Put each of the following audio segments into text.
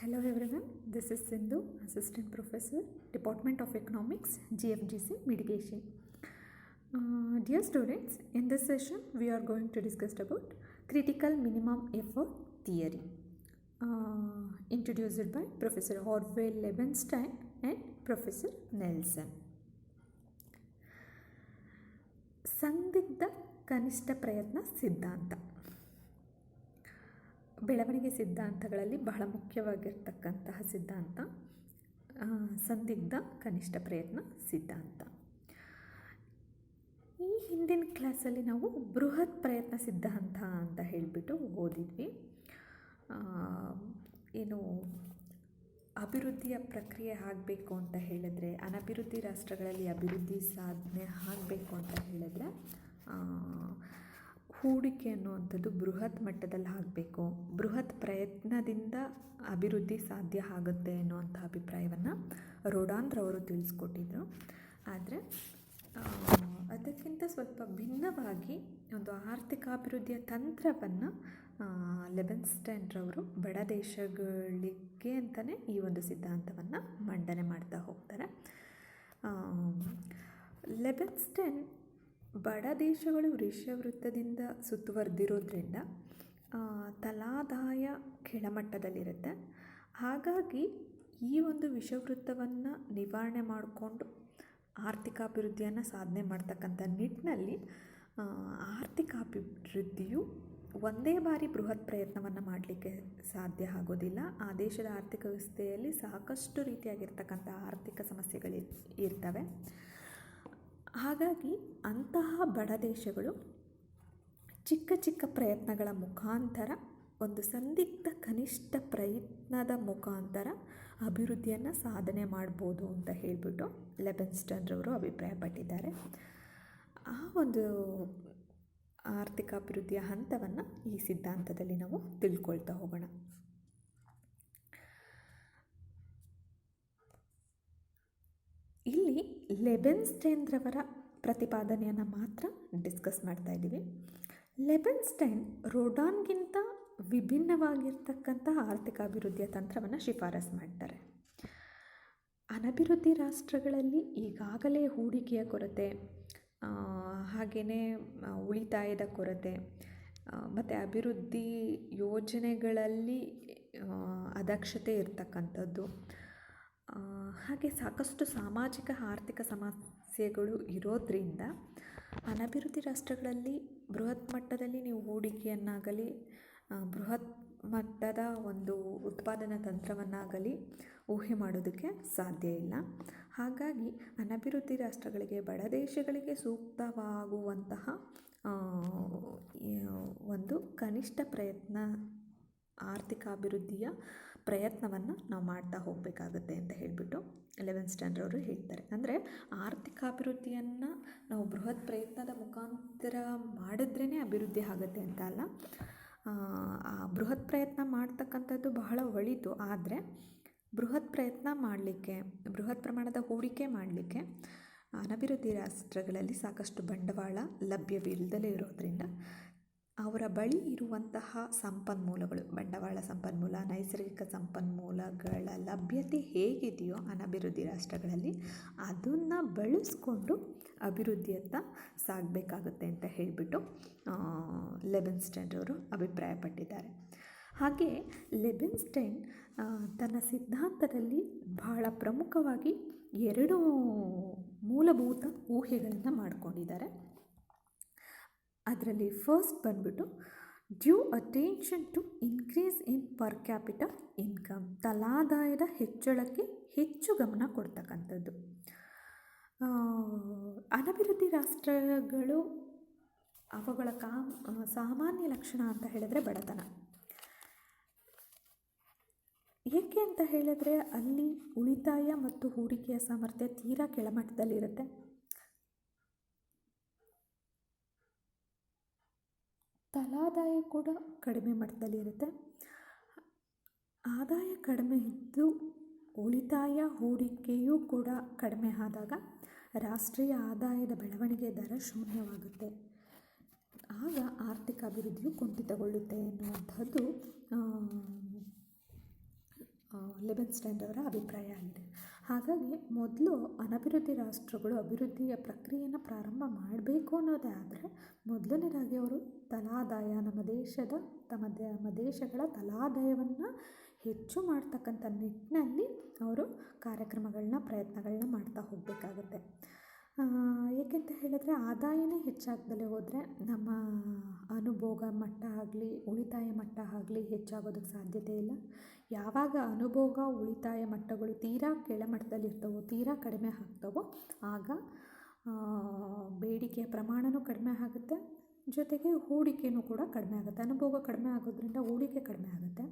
Hello everyone, this is Sindhu, Assistant Professor, Department of Economics, GFGC Mitigation. Dear students, in this session we are going to discuss about critical minimum effort theory, introduced by Professor Orville Levenstein and Professor Nelson. ಸಂದಿಗ್ಧ ಕನಿಷ್ಠ ಪ್ರಯತ್ನ ಸಿದ್ಧಾಂತ ಬೆಳವಣಿಗೆ ಸಿದ್ಧಾಂತಗಳಲ್ಲಿ ಬಹಳ ಮುಖ್ಯವಾಗಿರ್ತಕ್ಕಂತಹ ಸಿದ್ಧಾಂತ ಸಂದಿಗ್ಧ ಕನಿಷ್ಠ ಪ್ರಯತ್ನ ಸಿದ್ಧಾಂತ. ಈ ಹಿಂದಿನ ಕ್ಲಾಸಲ್ಲಿ ನಾವು ಬೃಹತ್ ಪ್ರಯತ್ನ ಸಿದ್ಧಾಂತ ಅಂತ ಹೇಳಿಬಿಟ್ಟು ಓದಿದ್ವಿ. ಏನು ಅಭಿವೃದ್ಧಿಯ ಪ್ರಕ್ರಿಯೆ ಆಗಬೇಕು ಅಂತ ಹೇಳಿದ್ರೆ, ಅನಭಿವೃದ್ಧಿ ರಾಷ್ಟ್ರಗಳಲ್ಲಿ ಅಭಿವೃದ್ಧಿ ಸಾಧನೆ ಆಗಬೇಕು ಅಂತ ಹೇಳಿದ್ರೆ ಹೂಡಿಕೆ ಅನ್ನುವಂಥದ್ದು ಬೃಹತ್ ಮಟ್ಟದಲ್ಲಿ ಆಗಬೇಕು, ಬೃಹತ್ ಪ್ರಯತ್ನದಿಂದ ಅಭಿವೃದ್ಧಿ ಸಾಧ್ಯ ಆಗುತ್ತೆ ಅನ್ನುವಂಥ ಅಭಿಪ್ರಾಯವನ್ನು ರೋಡಾನ್ರವರು ತಿಳಿಸ್ಕೊಟ್ಟಿದ್ರು. ಆದರೆ ಅದಕ್ಕಿಂತ ಸ್ವಲ್ಪ ಭಿನ್ನವಾಗಿ ಒಂದು ಆರ್ಥಿಕಾಭಿವೃದ್ಧಿಯ ತಂತ್ರವನ್ನು ಲೆವೆನ್ಸ್ಟೈನ್ರವರು ಬಡ ದೇಶಗಳಿಗೆ ಅಂತಲೇ ಈ ಒಂದು ಸಿದ್ಧಾಂತವನ್ನು ಮಂಡನೆ ಮಾಡ್ತಾ ಹೋಗ್ತಾರೆ. ಲೆವೆನ್ಸ್ಟೈನ್ ಬಡ ದೇಶಗಳು ವೃಷವೃತ್ತದಿಂದ ಸುತ್ತುವರೆದಿರೋದ್ರಿಂದ ತಲಾದಾಯ ಕೆಳಮಟ್ಟದಲ್ಲಿರುತ್ತೆ. ಹಾಗಾಗಿ ಈ ಒಂದು ವಿಷವೃತ್ತವನ್ನು ನಿವಾರಣೆ ಮಾಡಿಕೊಂಡು ಆರ್ಥಿಕಾಭಿವೃದ್ಧಿಯನ್ನು ಸಾಧನೆ ಮಾಡ್ತಕ್ಕಂಥ ನಿಟ್ಟಿನಲ್ಲಿ ಆರ್ಥಿಕಾಭಿವೃದ್ಧಿಯು ಒಂದೇ ಬಾರಿ ಬೃಹತ್ ಪ್ರಯತ್ನವನ್ನು ಮಾಡಲಿಕ್ಕೆ ಸಾಧ್ಯ ಆಗೋದಿಲ್ಲ. ಆ ದೇಶದ ಆರ್ಥಿಕ ವ್ಯವಸ್ಥೆಯಲ್ಲಿ ಸಾಕಷ್ಟು ರೀತಿಯಾಗಿರ್ತಕ್ಕಂಥ ಆರ್ಥಿಕ ಸಮಸ್ಯೆಗಳು ಇರ್ತವೆ. ಹಾಗಾಗಿ ಅಂತಹ ಬಡ ದೇಶಗಳು ಚಿಕ್ಕ ಚಿಕ್ಕ ಪ್ರಯತ್ನಗಳ ಮುಖಾಂತರ, ಒಂದು ಸಂದಿಗ್ಧ ಕನಿಷ್ಠ ಪ್ರಯತ್ನದ ಮುಖಾಂತರ ಅಭಿವೃದ್ಧಿಯನ್ನು ಸಾಧನೆ ಮಾಡ್ಬೋದು ಅಂತ ಹೇಳಿಬಿಟ್ಟು ಲೆವೆನ್ಸ್ಟೈನ್ರವರು ಅಭಿಪ್ರಾಯಪಟ್ಟಿದ್ದಾರೆ. ಆ ಒಂದು ಆರ್ಥಿಕಾಭಿವೃದ್ಧಿಯ ಹಂತವನ್ನು ಈ ಸಿದ್ಧಾಂತದಲ್ಲಿ ನಾವು ತಿಳ್ಕೊಳ್ತಾ ಹೋಗೋಣ. ಇಲ್ಲಿ ಲೆವೆನ್ಸ್ಟೈನ್ರವರ ಪ್ರತಿಪಾದನೆಯನ್ನು ಮಾತ್ರ ಡಿಸ್ಕಸ್ ಮಾಡ್ತಾ ಇದ್ದೀವಿ. ಲೆವೆನ್ಸ್ಟೈನ್ ರೋಡಾನ್ಗಿಂತ ವಿಭಿನ್ನವಾಗಿರ್ತಕ್ಕಂಥ ಆರ್ಥಿಕಾಭಿವೃದ್ಧಿಯ ತಂತ್ರವನ್ನು ಶಿಫಾರಸು ಮಾಡ್ತಾರೆ. ಅನಭಿವೃದ್ಧಿ ರಾಷ್ಟ್ರಗಳಲ್ಲಿ ಈಗಾಗಲೇ ಹೂಡಿಕೆಯ ಕೊರತೆ, ಹಾಗೆಯೇ ಉಳಿತಾಯದ ಕೊರತೆ ಮತ್ತು ಅಭಿವೃದ್ಧಿ ಯೋಜನೆಗಳಲ್ಲಿ ಅದಕ್ಷತೆ ಇರತಕ್ಕಂಥದ್ದು, ಹಾಗೆ ಸಾಕಷ್ಟು ಸಾಮಾಜಿಕ ಆರ್ಥಿಕ ಸಮಸ್ಯೆಗಳು ಇರೋದರಿಂದ ಅನಭಿವೃದ್ಧಿ ರಾಷ್ಟ್ರಗಳಲ್ಲಿ ಬೃಹತ್ ಮಟ್ಟದಲ್ಲಿ ನೀವು ಹೂಡಿಕೆಯನ್ನಾಗಲಿ ಬೃಹತ್ ಮಟ್ಟದ ಒಂದು ಉತ್ಪಾದನಾ ತಂತ್ರವನ್ನಾಗಲಿ ಊಹೆ ಮಾಡೋದಕ್ಕೆ ಸಾಧ್ಯ ಇಲ್ಲ. ಹಾಗಾಗಿ ಅನಭಿವೃದ್ಧಿ ರಾಷ್ಟ್ರಗಳಿಗೆ, ಬಡ ದೇಶಗಳಿಗೆ ಸೂಕ್ತವಾಗುವಂತಹ ಒಂದು ಕನಿಷ್ಠ ಪ್ರಯತ್ನ, ಆರ್ಥಿಕಾಭಿವೃದ್ಧಿಯ ಪ್ರಯತ್ನವನ್ನು ನಾವು ಮಾಡ್ತಾ ಹೋಗಬೇಕಾಗುತ್ತೆ ಅಂತ ಹೇಳಿಬಿಟ್ಟು ಲೆವೆನ್ಸ್ಟೈನ್ರವರು ಹೇಳ್ತಾರೆ. ಅಂದರೆ ಆರ್ಥಿಕಾಭಿವೃದ್ಧಿಯನ್ನು ನಾವು ಬೃಹತ್ ಪ್ರಯತ್ನದ ಮುಖಾಂತರ ಮಾಡಿದ್ರೇ ಅಭಿವೃದ್ಧಿ ಆಗುತ್ತೆ ಅಂತ ಅಲ್ಲ. ಬೃಹತ್ ಪ್ರಯತ್ನ ಮಾಡ್ತಕ್ಕಂಥದ್ದು ಬಹಳ ಒಳಿತು. ಆದರೆ ಬೃಹತ್ ಪ್ರಯತ್ನ ಮಾಡಲಿಕ್ಕೆ, ಬೃಹತ್ ಪ್ರಮಾಣದ ಹೂಡಿಕೆ ಮಾಡಲಿಕ್ಕೆ ಅನಭಿವೃದ್ಧಿ ರಾಷ್ಟ್ರಗಳಲ್ಲಿ ಸಾಕಷ್ಟು ಬಂಡವಾಳ ಲಭ್ಯವಿಲ್ಲದಲೇ ಇರೋದರಿಂದ ಅವರ ಬಳಿ ಇರುವಂತಹ ಸಂಪನ್ಮೂಲಗಳು, ಬಂಡವಾಳ ಸಂಪನ್ಮೂಲ, ನೈಸರ್ಗಿಕ ಸಂಪನ್ಮೂಲಗಳ ಲಭ್ಯತೆ ಹೇಗಿದೆಯೋ ಅನಭಿವೃದ್ಧಿ ರಾಷ್ಟ್ರಗಳಲ್ಲಿ ಅದನ್ನು ಬಳಸ್ಕೊಂಡು ಅಭಿವೃದ್ಧಿಯತ್ತ ಸಾಗಬೇಕಾಗುತ್ತೆ ಅಂತ ಹೇಳಿಬಿಟ್ಟು ಲೆವೆನ್ಸ್ಟೈನ್ರವರು ಅಭಿಪ್ರಾಯಪಟ್ಟಿದ್ದಾರೆ. ಹಾಗೆ ಲೆವೆನ್ಸ್ಟೈನ್ ತನ್ನ ಸಿದ್ಧಾಂತದಲ್ಲಿ ಬಹಳ ಪ್ರಮುಖವಾಗಿ 2 ಮೂಲಭೂತ ಊಹೆಗಳನ್ನು ಮಾಡಿಕೊಂಡಿದ್ದಾರೆ. ಅದರಲ್ಲಿ ಫಸ್ಟ್ ಬಂದ್ಬಿಟ್ಟು due attention to increase in per capital income, ತಲಾದಾಯದ ಹೆಚ್ಚಳಕ್ಕೆ ಹೆಚ್ಚು ಗಮನ ಕೊಡ್ತಕ್ಕಂಥದ್ದು. ಅನಭಿವೃದ್ಧಿ ರಾಷ್ಟ್ರಗಳು ಅವುಗಳ ಸಾಮಾನ್ಯ ಲಕ್ಷಣ ಅಂತ ಹೇಳಿದ್ರೆ ಬಡತನ. ಏಕೆ ಅಂತ ಹೇಳಿದ್ರೆ ಅಲ್ಲಿ ಉಳಿತಾಯ ಮತ್ತು ಹೂಡಿಕೆಯ ಸಾಮರ್ಥ್ಯ ತೀರಾ ಕೆಳಮಟ್ಟದಲ್ಲಿರುತ್ತೆ. ತಲಾದಾಯ ಕೂಡ ಕಡಿಮೆ ಮಟ್ಟದಲ್ಲಿರುತ್ತೆ. ಆದಾಯ ಕಡಿಮೆ ಇದ್ದು ಉಳಿತಾಯ ಹೂಡಿಕೆಯೂ ಕೂಡ ಕಡಿಮೆ ಆದಾಗ ರಾಷ್ಟ್ರೀಯ ಆದಾಯದ ಬೆಳವಣಿಗೆ ದರ ಶೂನ್ಯವಾಗುತ್ತೆ. ಆಗ ಆರ್ಥಿಕ ಅಭಿವೃದ್ಧಿಯು ಕುಂಠಿತಗೊಳ್ಳುತ್ತೆ ಎನ್ನುವಂಥದ್ದು ಲಿಬೆನ್ಸ್ಟೈನ್ ಅವರ ಅಭಿಪ್ರಾಯ ಆಗಿದೆ. ಹಾಗಾಗಿ ಮೊದಲು ಅನಭಿವೃದ್ಧಿ ರಾಷ್ಟ್ರಗಳು ಅಭಿವೃದ್ಧಿಯ ಪ್ರಕ್ರಿಯೆಯನ್ನು ಪ್ರಾರಂಭ ಮಾಡಬೇಕು ಅನ್ನೋದಾದರೆ ಮೊದಲನೇದಾಗಿ ಅವರು ತಲಾದಾಯ ನಮ್ಮ ದೇಶಗಳ ತಲಾದಾಯವನ್ನು ಹೆಚ್ಚು ಮಾಡ್ತಕ್ಕಂಥ ನಿಟ್ಟಿನಲ್ಲಿ ಅವರು ಪ್ರಯತ್ನಗಳನ್ನ ಮಾಡ್ತಾ ಹೋಗಬೇಕಾಗುತ್ತೆ. ಏಕೆಂತ ಹೇಳಿದ್ರೆ ಆದಾಯನೇ ಹೆಚ್ಚಾಗ್ದಲೇ ಹೋದರೆ ನಮ್ಮ ಅನುಭೋಗ ಮಟ್ಟ ಆಗಲಿ ಉಳಿತಾಯ ಮಟ್ಟ ಆಗಲಿ ಹೆಚ್ಚಾಗೋದಕ್ಕೆ ಸಾಧ್ಯತೆ ಇಲ್ಲ. ಯಾವಾಗ ಅನುಭೋಗ ಉಳಿತಾಯ ಮಟ್ಟಗಳು ತೀರಾ ಕೆಳಮಟ್ಟದಲ್ಲಿರ್ತವೋ, ತೀರಾ ಕಡಿಮೆ ಆಗ್ತವೋ, ಆಗ ಬೇಡಿಕೆಯ ಪ್ರಮಾಣವೂ ಕಡಿಮೆ ಆಗುತ್ತೆ, ಜೊತೆಗೆ ಹೂಡಿಕೆಯೂ ಕೂಡ ಕಡಿಮೆ ಆಗುತ್ತೆ. ಅನುಭೋಗ ಕಡಿಮೆ ಆಗೋದ್ರಿಂದ ಹೂಡಿಕೆ ಕಡಿಮೆ ಆಗುತ್ತೆ,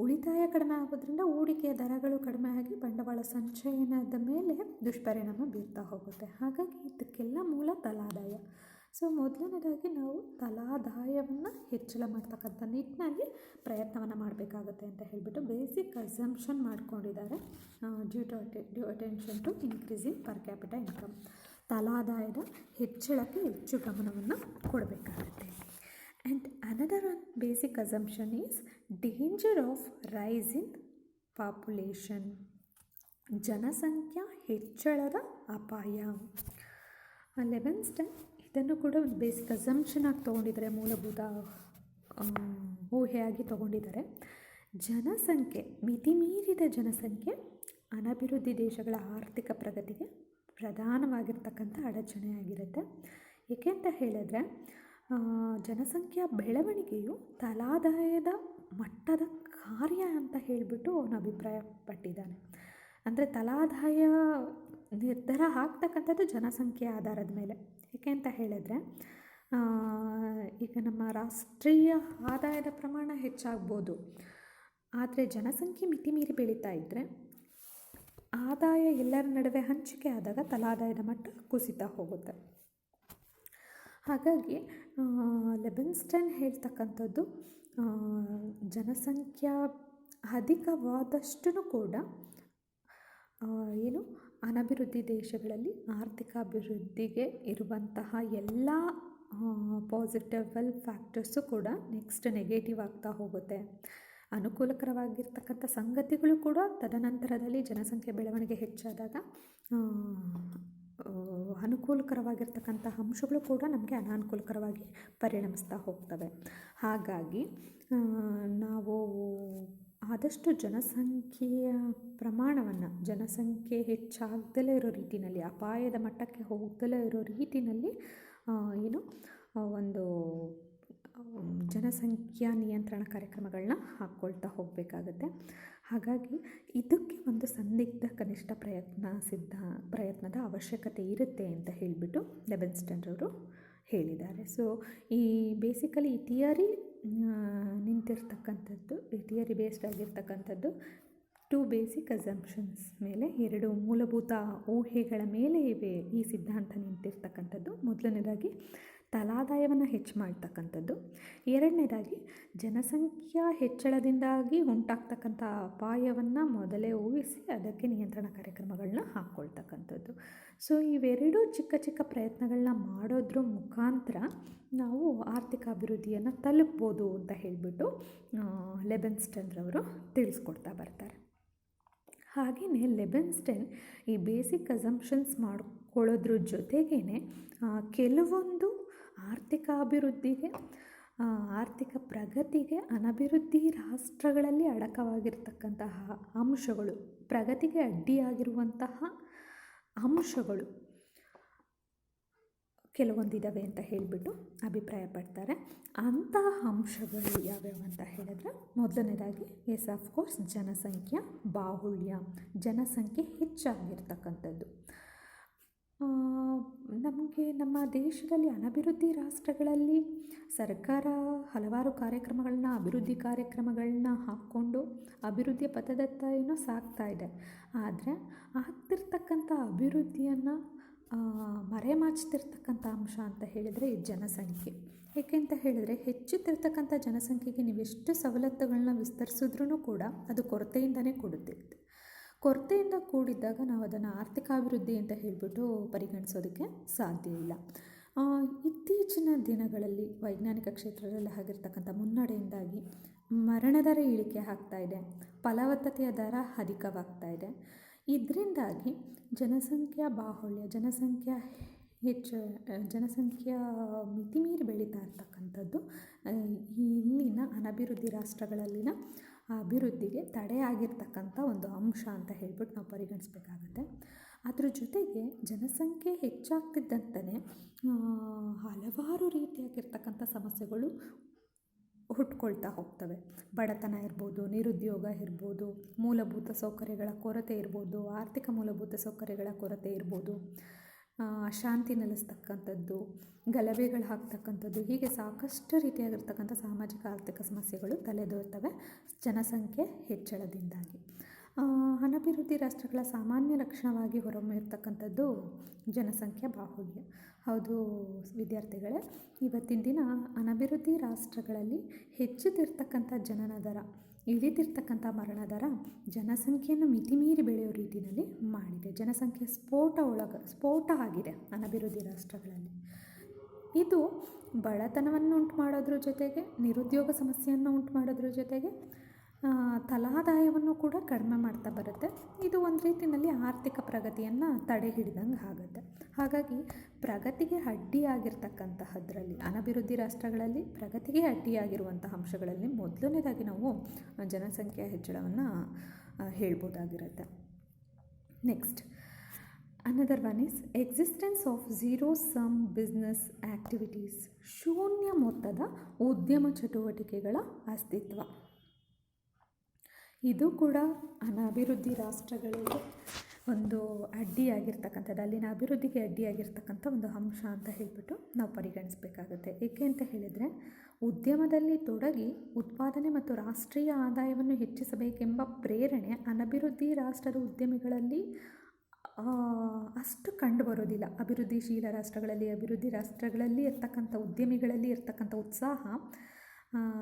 ಉಳಿತಾಯ ಕಡಿಮೆ ಆಗೋದ್ರಿಂದ ಹೂಡಿಕೆಯ ದರಗಳು ಕಡಿಮೆ ಆಗಿ ಬಂಡವಾಳ ಸಂಚಯನದ ಮೇಲೆ ದುಷ್ಪರಿಣಾಮ ಬೀರ್ತಾ ಹೋಗುತ್ತೆ. ಹಾಗಾಗಿ ಇದಕ್ಕೆಲ್ಲ ಮೂಲ ತಲಾದಾಯ. ಸೊ ಮೊದಲನೇದಾಗಿ ನಾವು ತಲಾದಾಯವನ್ನು ಹೆಚ್ಚಳ ಮಾಡ್ತಕ್ಕಂಥ ನಿಟ್ಟಿನಲ್ಲಿ ಪ್ರಯತ್ನವನ್ನು ಮಾಡಬೇಕಾಗುತ್ತೆ ಅಂತ ಹೇಳಿಬಿಟ್ಟು ಬೇಸಿಕ್ ಅಸಂಪ್ಷನ್ ಮಾಡ್ಕೊಂಡಿದ್ದಾರೆ. Due attention to increasing per capital income, ತಲಾದಾಯದ ಹೆಚ್ಚಳಕ್ಕೆ ಹೆಚ್ಚು ಗಮನವನ್ನು ಕೊಡಬೇಕಾಗುತ್ತೆ. And another one basic assumption is danger of rise in population, ಜನಸಂಖ್ಯಾ ಹೆಚ್ಚಳದ ಅಪಾಯ. ಲಿಬೆನ್ಸ್ಟೈನ್ ಇದನ್ನು ಕೂಡ ಒಂದು ಬೇಸಿಕ್ ಅಸಂಪ್ಷನ್ ಆಗಿ ತೊಗೊಂಡಿದ್ದಾರೆ, ಮೂಲಭೂತ ಊಹೆಯಾಗಿ ತೊಗೊಂಡಿದ್ದಾರೆ. ಮಿತಿಮೀರಿದ ಜನಸಂಖ್ಯೆ ಅನಭಿವೃದ್ಧಿ ದೇಶಗಳ ಆರ್ಥಿಕ ಪ್ರಗತಿಗೆ ಪ್ರಧಾನವಾಗಿರ್ತಕ್ಕಂಥ ಅಡಚಣೆಯಾಗಿರುತ್ತೆ. ಏಕೆಂತ ಹೇಳಿದ್ರೆ ಜನಸಂಖ್ಯಾ ಬೆಳವಣಿಗೆಯು ತಲಾದಾಯದ ಮಟ್ಟದ ಕಾರ್ಯ ಅಂತ ಹೇಳಿಬಿಟ್ಟು ಅವನು ಅಭಿಪ್ರಾಯಪಟ್ಟಿದ್ದಾನೆ. ಅಂದರೆ ತಲಾದಾಯ ನಿರ್ಧಾರ ಆಗ್ತಕ್ಕಂಥದ್ದು ಜನಸಂಖ್ಯೆ ಆಧಾರದ ಮೇಲೆ. ಏಕೆ ಅಂತ ಹೇಳಿದ್ರೆ ಈಗ ನಮ್ಮ ರಾಷ್ಟ್ರೀಯ ಆದಾಯದ ಪ್ರಮಾಣ ಹೆಚ್ಚಾಗ್ಬೋದು, ಆದರೆ ಜನಸಂಖ್ಯೆ ಮಿತಿಮೀರಿ ಬೆಳೀತಾ ಇದ್ದರೆ ಆದಾಯ ಎಲ್ಲರ ನಡುವೆ ಹಂಚಿಕೆ ಆದಾಗ ತಲಾದಾಯದ ಮಟ್ಟ ಕುಸಿತಾ ಹೋಗುತ್ತೆ. ಹಾಗಾಗಿ ಲಿಬೆನ್ಸ್ಟೈನ್ ಹೇಳ್ತಕ್ಕಂಥದ್ದು ಜನಸಂಖ್ಯಾ ಅಧಿಕವಾದಷ್ಟು ಕೂಡ ಅನಭಿವೃದ್ಧಿ ದೇಶಗಳಲ್ಲಿ ಆರ್ಥಿಕ ಅಭಿವೃದ್ಧಿಗೆ ಇರುವಂತಹ ಎಲ್ಲ ಪಾಸಿಟಿವಲ್ ಫ್ಯಾಕ್ಟರ್ಸು ಕೂಡ ನೆಕ್ಸ್ಟ್ ನೆಗೆಟಿವ್ ಆಗ್ತಾ ಹೋಗುತ್ತೆ. ಅನುಕೂಲಕರವಾಗಿರ್ತಕ್ಕಂಥ ಸಂಗತಿಗಳು ಕೂಡ ತದನಂತರದಲ್ಲಿ ಜನಸಂಖ್ಯೆ ಬೆಳವಣಿಗೆ ಹೆಚ್ಚಾದಾಗ ಅನುಕೂಲಕರವಾಗಿರ್ತಕ್ಕಂಥ ಅಂಶಗಳು ಕೂಡ ನಮಗೆ ಅನಾನುಕೂಲಕರವಾಗಿ ಪರಿಣಮಿಸ್ತಾ ಹೋಗ್ತವೆ. ಹಾಗಾಗಿ ನಾವು ಆದಷ್ಟು ಜನಸಂಖ್ಯೆಯ ಪ್ರಮಾಣವನ್ನು ಜನಸಂಖ್ಯೆ ಹೆಚ್ಚಾಗದಲೇ ಇರೋ ರೀತಿಯಲ್ಲಿ, ಅಪಾಯದ ಮಟ್ಟಕ್ಕೆ ಹೋಗದಲೇ ಇರೋ ರೀತಿಯಲ್ಲಿ ಒಂದು ಜನಸಂಖ್ಯಾ ನಿಯಂತ್ರಣ ಕಾರ್ಯಕ್ರಮಗಳನ್ನ ಹಾಕ್ಕೊಳ್ತಾ ಹೋಗಬೇಕಾಗತ್ತೆ. ಹಾಗಾಗಿ ಇದಕ್ಕೆ ಒಂದು ಸಂದಿಗ್ಧ ಕನಿಷ್ಠ ಪ್ರಯತ್ನದ ಅವಶ್ಯಕತೆ ಇರುತ್ತೆ ಅಂತ ಹೇಳಿಬಿಟ್ಟು ಲಿಬೆನ್ಸ್ಟೈನ್ ಅವರು ಹೇಳಿದ್ದಾರೆ. ಸೊ ಈ ಬೇಸಿಕಲಿ ಈ ಥಿಯರಿ ನಿಂತಿರ್ತಕ್ಕಂಥದ್ದು, ಈ ಥಿಯರಿ ಬೇಸ್ಡ್ ಆಗಿರ್ತಕ್ಕಂಥದ್ದು 2 ಬೇಸಿಕ್ ಅಸಂಪ್ಷನ್ಸ್ ಮೇಲೆ, 2 ಮೂಲಭೂತ ಊಹೆಗಳ ಮೇಲೆ ಈ ಸಿದ್ಧಾಂತ ನಿಂತಿರ್ತಕ್ಕಂಥದ್ದು. ಮೊದಲನೇದಾಗಿ ತಲಾದಾಯವನ್ನು ಹೆಚ್ಚು ಮಾಡ್ತಕ್ಕಂಥದ್ದು, ಎರಡನೇದಾಗಿ ಜನಸಂಖ್ಯಾ ಹೆಚ್ಚಳದಿಂದಾಗಿ ಉಂಟಾಗ್ತಕ್ಕಂಥ ಅಪಾಯವನ್ನು ಮೊದಲೇ ಊಹಿಸಿ ಅದಕ್ಕೆ ನಿಯಂತ್ರಣ ಕಾರ್ಯಕ್ರಮಗಳನ್ನ ಹಾಕ್ಕೊಳ್ತಕ್ಕಂಥದ್ದು. ಸೊ ಇವೆರಡೂ ಚಿಕ್ಕ ಚಿಕ್ಕ ಪ್ರಯತ್ನಗಳನ್ನ ಮಾಡೋದ್ರ ಮುಖಾಂತರ ನಾವು ಆರ್ಥಿಕ ಅಭಿವೃದ್ಧಿಯನ್ನು ತಲುಪ್ಬೋದು ಅಂತ ಹೇಳಿಬಿಟ್ಟು ಲಿಬೆನ್ಸ್ಟೈನ್ ಅವರು ತಿಳಿಸ್ಕೊಡ್ತಾ ಬರ್ತಾರೆ. ಹಾಗೆಯೇ ಲಿಬೆನ್ಸ್ಟೈನ್ ಈ ಬೇಸಿಕ್ ಅಸಂಪ್ಷನ್ಸ್ ಮಾಡ್ಕೊಳ್ಳೋದ್ರ ಜೊತೆಗೇ ಕೆಲವೊಂದು ಆರ್ಥಿಕ ಅಭಿವೃದ್ಧಿಗೆ, ಆರ್ಥಿಕ ಪ್ರಗತಿಗೆ ಅನಭಿವೃದ್ಧಿ ರಾಷ್ಟ್ರಗಳಲ್ಲಿ ಅಡಕವಾಗಿರ್ತಕ್ಕಂತಹ ಅಂಶಗಳು, ಪ್ರಗತಿಗೆ ಅಡ್ಡಿಯಾಗಿರುವಂತಹ ಅಂಶಗಳು ಕೆಲವೊಂದಿದ್ದಾವೆ ಅಂತ ಹೇಳಿಬಿಟ್ಟು ಅಭಿಪ್ರಾಯಪಡ್ತಾರೆ. ಅಂತಹ ಅಂಶಗಳು ಯಾವ್ಯಾವ ಅಂತ ಹೇಳಿದ್ರೆ, ಮೊದಲನೇದಾಗಿ ಆಫ್ಕೋರ್ಸ್ ಜನಸಂಖ್ಯಾ ಬಾಹುಳ್ಯ, ಜನಸಂಖ್ಯೆ ಹೆಚ್ಚಾಗಿರ್ತಕ್ಕಂಥದ್ದು. ನಮಗೆ ನಮ್ಮ ದೇಶದಲ್ಲಿ ಅನಭಿವೃದ್ಧಿ ರಾಷ್ಟ್ರಗಳಲ್ಲಿ ಸರ್ಕಾರ ಹಲವಾರು ಅಭಿವೃದ್ಧಿ ಕಾರ್ಯಕ್ರಮಗಳನ್ನ ಹಾಕ್ಕೊಂಡು ಅಭಿವೃದ್ಧಿಯ ಪಥದತ್ತ ಏನೋ ಸಾಗ್ತಾ ಇದೆ. ಆದರೆ ಆಗ್ತಿರ್ತಕ್ಕಂಥ ಅಭಿವೃದ್ಧಿಯನ್ನು ಮರೆಮಾಚ್ತಿರ್ತಕ್ಕಂಥ ಅಂಶ ಅಂತ ಹೇಳಿದರೆ ಈ ಜನಸಂಖ್ಯೆ. ಏಕೆಂತ ಹೇಳಿದರೆ ಹೆಚ್ಚುತ್ತಿರ್ತಕ್ಕಂಥ ಜನಸಂಖ್ಯೆಗೆ ನೀವೆಷ್ಟು ಸವಲತ್ತುಗಳನ್ನ ವಿಸ್ತರಿಸಿದ್ರೂ ಕೂಡ ಅದು ಕೊರತೆಯಿಂದನೇ ಕೂಡುತ್ತಿರುತ್ತೆ. ಕೊರತೆಯಿಂದ ಕೂಡಿದ್ದಾಗ ನಾವು ಅದನ್ನು ಆರ್ಥಿಕ ಅಭಿವೃದ್ಧಿ ಅಂತ ಹೇಳಿಬಿಟ್ಟು ಪರಿಗಣಿಸೋದಕ್ಕೆ ಸಾಧ್ಯ ಇಲ್ಲ. ಇತ್ತೀಚಿನ ದಿನಗಳಲ್ಲಿ ವೈಜ್ಞಾನಿಕ ಕ್ಷೇತ್ರದಲ್ಲಿ ಆಗಿರ್ತಕ್ಕಂಥ ಮುನ್ನಡೆಯಿಂದಾಗಿ ಮರಣ ದರ ಇಳಿಕೆ ಆಗ್ತಾ ಇದೆ, ಫಲವತ್ತತೆಯ ದರ ಅಧಿಕವಾಗ್ತಾ ಇದೆ. ಇದರಿಂದಾಗಿ ಜನಸಂಖ್ಯಾ ಬಾಹುಳ್ಯ, ಜನಸಂಖ್ಯಾ ಮಿತಿಮೀರಿ ಬೆಳೀತಾ ಇರ್ತಕ್ಕಂಥದ್ದು ಇಲ್ಲಿನ ಅನಭಿವೃದ್ಧಿ ರಾಷ್ಟ್ರಗಳಲ್ಲಿನ ಅಭಿವೃದ್ಧಿಗೆ ತಡೆಯಾಗಿರ್ತಕ್ಕಂಥ ಒಂದು ಅಂಶ ಅಂತ ಹೇಳ್ಬಿಟ್ಟು ನಾವು ಪರಿಗಣಿಸಬೇಕಾಗತ್ತೆ. ಅದ್ರ ಜೊತೆಗೆ ಜನಸಂಖ್ಯೆ ಹೆಚ್ಚಾಗ್ತಿದ್ದಂತೆಯೇ ಹಲವಾರು ರೀತಿಯಾಗಿರ್ತಕ್ಕಂಥ ಸಮಸ್ಯೆಗಳು ಹುಟ್ಕೊಳ್ತಾ ಹೋಗ್ತವೆ. ಬಡತನ ಇರ್ಬೋದು, ನಿರುದ್ಯೋಗ ಇರ್ಬೋದು, ಮೂಲಭೂತ ಸೌಕರ್ಯಗಳ ಕೊರತೆ ಇರ್ಬೋದು, ಆರ್ಥಿಕ ಮೂಲಭೂತ ಸೌಕರ್ಯಗಳ ಕೊರತೆ ಇರ್ಬೋದು, ಅಶಾಂತಿ ನೆಲೆಸ್ತಕ್ಕಂಥದ್ದು, ಗಲಭೆಗಳು ಆಗ್ತಕ್ಕಂಥದ್ದು, ಹೀಗೆ ಸಾಕಷ್ಟು ರೀತಿಯಾಗಿರ್ತಕ್ಕಂಥ ಸಾಮಾಜಿಕ ಆರ್ಥಿಕ ಸಮಸ್ಯೆಗಳು ತಲೆದೋರ್ತವೆ ಜನಸಂಖ್ಯೆ ಹೆಚ್ಚಳದಿಂದಾಗಿ. ಅನಭಿವೃದ್ಧಿ ರಾಷ್ಟ್ರಗಳ ಸಾಮಾನ್ಯ ಲಕ್ಷಣವಾಗಿ ಹೊರಹೊಮ್ಮಿರ್ತಕ್ಕಂಥದ್ದು ಜನಸಂಖ್ಯಾ ಬಾಹುಳ್ಯ. ಹೌದು ವಿದ್ಯಾರ್ಥಿಗಳೇ, ಇವತ್ತಿನ ದಿನ ಅನಭಿವೃದ್ಧಿ ರಾಷ್ಟ್ರಗಳಲ್ಲಿ ಹೆಚ್ಚುತ್ತಿರ್ತಕ್ಕಂಥ ಜನನ ದರ, ಇಳಿದಿರ್ತಕ್ಕಂಥ ಮರಣ ದರ ಜನಸಂಖ್ಯೆಯನ್ನು ಮಿತಿಮೀರಿ ಬೆಳೆಯೋ ರೀತಿಯಲ್ಲಿ ಮಾಡಿದೆ. ಜನಸಂಖ್ಯೆ ಸ್ಫೋಟ ಆಗಿದೆ ಅನಭಿವೃದ್ಧಿ ರಾಷ್ಟ್ರಗಳಲ್ಲಿ. ಇದು ಬಡತನವನ್ನು ಉಂಟು ಮಾಡೋದ್ರ ಜೊತೆಗೆ, ನಿರುದ್ಯೋಗ ಸಮಸ್ಯೆಯನ್ನು ಉಂಟು ಮಾಡೋದ್ರ ಜೊತೆಗೆ ತಲಾದಾಯವನ್ನು ಕೂಡ ಕಡಿಮೆ ಮಾಡ್ತಾ ಬರುತ್ತೆ. ಇದು ಒಂದು ರೀತಿಯಲ್ಲಿ ಆರ್ಥಿಕ ಪ್ರಗತಿಯನ್ನು ತಡೆ ಹಿಡಿದಂಗೆ ಆಗುತ್ತೆ. ಹಾಗಾಗಿ ಪ್ರಗತಿಗೆ ಅಡ್ಡಿಯಾಗಿರ್ತಕ್ಕಂತಹದ್ರಲ್ಲಿ, ಅನಭಿವೃದ್ಧಿ ರಾಷ್ಟ್ರಗಳಲ್ಲಿ ಪ್ರಗತಿಗೆ ಅಡ್ಡಿಯಾಗಿರುವಂತಹ ಅಂಶಗಳಲ್ಲಿ ಮೊದಲನೇದಾಗಿ ನಾವು ಜನಸಂಖ್ಯಾ ಹೆಚ್ಚಳವನ್ನು ಹೇಳ್ಬೋದಾಗಿರುತ್ತೆ. Next, another one is existence of zero sum business activities. ಶೂನ್ಯ ಮೊತ್ತದ ಉದ್ಯಮ ಚಟುವಟಿಕೆಗಳ ಅಸ್ತಿತ್ವ. ಇದು ಕೂಡ ಅನಭಿವೃದ್ಧಿ ರಾಷ್ಟ್ರಗಳಿಗೆ ಒಂದು ಅಡ್ಡಿಯಾಗಿರ್ತಕ್ಕಂಥದ್ದು, ಅಲ್ಲಿನ ಅಭಿವೃದ್ಧಿಗೆ ಅಡ್ಡಿಯಾಗಿರ್ತಕ್ಕಂಥ ಒಂದು ಅಂಶ ಅಂತ ಹೇಳಿಬಿಟ್ಟು ನಾವು ಪರಿಗಣಿಸಬೇಕಾಗುತ್ತೆ. ಏಕೆ ಅಂತ ಹೇಳಿದರೆ, ಉದ್ಯಮದಲ್ಲಿ ತೊಡಗಿ ಉತ್ಪಾದನೆ ಮತ್ತು ರಾಷ್ಟ್ರೀಯ ಆದಾಯವನ್ನು ಹೆಚ್ಚಿಸಬೇಕೆಂಬ ಪ್ರೇರಣೆ ಅನಭಿವೃದ್ಧಿ ರಾಷ್ಟ್ರದ ಉದ್ಯಮಿಗಳಲ್ಲಿ ಅಷ್ಟು ಕಂಡು ಬರೋದಿಲ್ಲ. ಅಭಿವೃದ್ಧಿಶೀಲ ರಾಷ್ಟ್ರಗಳಲ್ಲಿ, ಅಭಿವೃದ್ಧಿ ರಾಷ್ಟ್ರಗಳಲ್ಲಿ ಇರ್ತಕ್ಕಂಥ ಉದ್ಯಮಿಗಳಲ್ಲಿ ಇರ್ತಕ್ಕಂಥ ಉತ್ಸಾಹ